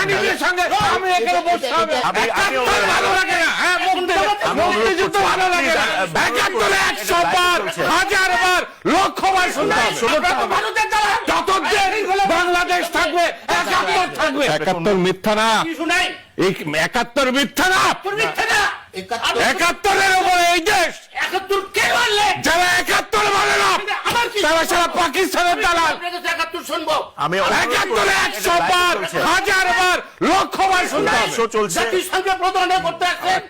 পাকিস্তানিদের সঙ্গে আমি এখানে বসতে হবে। একাত্তর ভালো লাগে না, হ্যাঁ মুক্তিযুদ্ধ ভালো লাগে না, ৭১ 100 বার ১০০০ বার লক্ষবার শুনতে হবে। যতদিন বাংলাদেশ থাকবে একাত্তর থাকবে। একাত্তর মিথ্যা না, এই ৭১ মিথ্যা না, ৭১-এর উপরে এই দেশ। যারা ৭১ মানে না তারা সারা পাকিস্তানের দালাল। আমি ৭১ 100 বার ১০০০ বার লক্ষবার শুনতে হবে। চলছে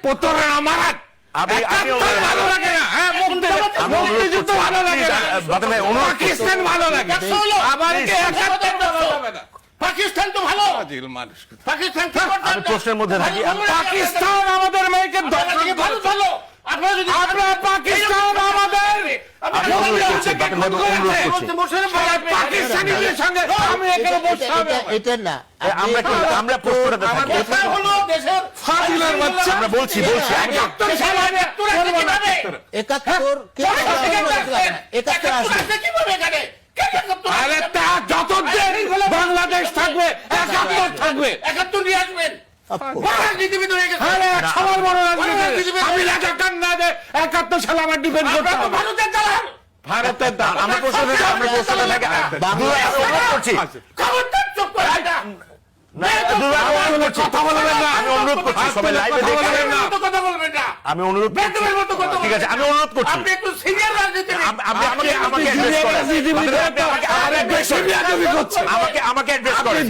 প্রতারণা মারাত একাত্তর ভালো লাগে না, হ্যাঁ মুক্তিযুদ্ধ ভালো লাগে না, পাকিস্তান ভালো লাগে, আবার কি ৭১ ভালো হবে না? পাকিস্তান তো ভালো, মানুষ পাকিস্তান আমি প্রশ্নের মধ্যে থাকি। পাকিস্তান আমাদের মেয়েকে ভালো ভালো। আপনারা পাকিস্তান আমাদের পাকিস্তানিদের সঙ্গে আমি এখানে বসতে হবে। এটা না, আমরা প্রশ্নটাতে থাকি। ফাজিলের বাচ্চা আমরা বলছি ৭১ আসবে। আরে তা যতদিন বাংলাদেশ থাকবে ৭১ থাকবে। ৭১ নিয়ে আসবেন। রাজনীতিবিদ হয়ে গেছে। আরে সবার বড় রাজনীতিবিদ আমি রাজাকার না যে ৭১ সালে আমার ডিফেন্ড করতে হবে। ভারতের দালাল, ভারতের দালাল। আমরা প্রশ্নটা থাকি। বাংলা অনুরোধ করছি, খবরদার চুপ করে এটা। কথা বলবেন না, আমি অনুরোধ করছি, সবাই লাইভে দেখে বেতনের মতো কথা বলবেন না। আমি অনুরোধ করছি। বেতনের মতো কথা ঠিক আছে, আমি অনুরোধ করছি। আপনি একটু সিনিয়র রাজনীতিবিদ। আপনি আমাকে অ্যাড্রেস করেন। আমাকে অ্যাড্রেস করেন।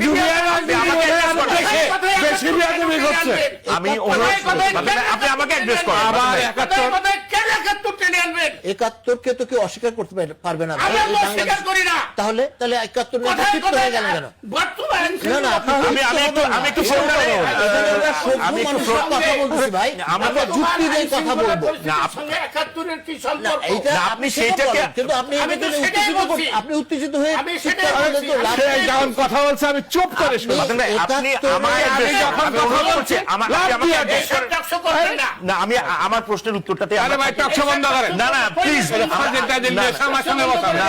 আমি অনুরোধ আপনি আমাকে অ্যাড্রেস করেন। আবার ৭১ টেনে আনবেন। ৭১-কে তো কেউ অস্বীকার করতে পারবে না। আমি অস্বীকার করি না। তাহলে ৭১ নেতৃত্ব হয়ে গেল কেন? বর্তমান না না, আমি একটু সভ্য মানুষের কথা বলতেছি ভাই, আমরা যুক্তি দিয়ে কথা বলবো। সঙ্গে ৭১-এর কি না, সম্পর্ক? এইটা আপনি আপনি সেটা সেটাকে বলেন, কিন্তু আপনি আমি তো এটাকে সেটাই উত্তেজিত বলছি। আপনি উত্তেজিত হয়ে আমি চিৎকার সেটাই করলে বলছি। তো লাভ নেই। যখন কথা বলছে আমি চুপ করে শুনি। আপনি আমাকে অনুরোধ করছি, আমাকে অ্যাড্রেস করেন। টকশো করবেন না। না, আমি আমার প্রশ্নের উত্তরটাতে আরে ভাই টকশো বন্ধ করেন। না প্লিজ ফাজিল টাজিল দিয়ে আমার সঙ্গে বসা। না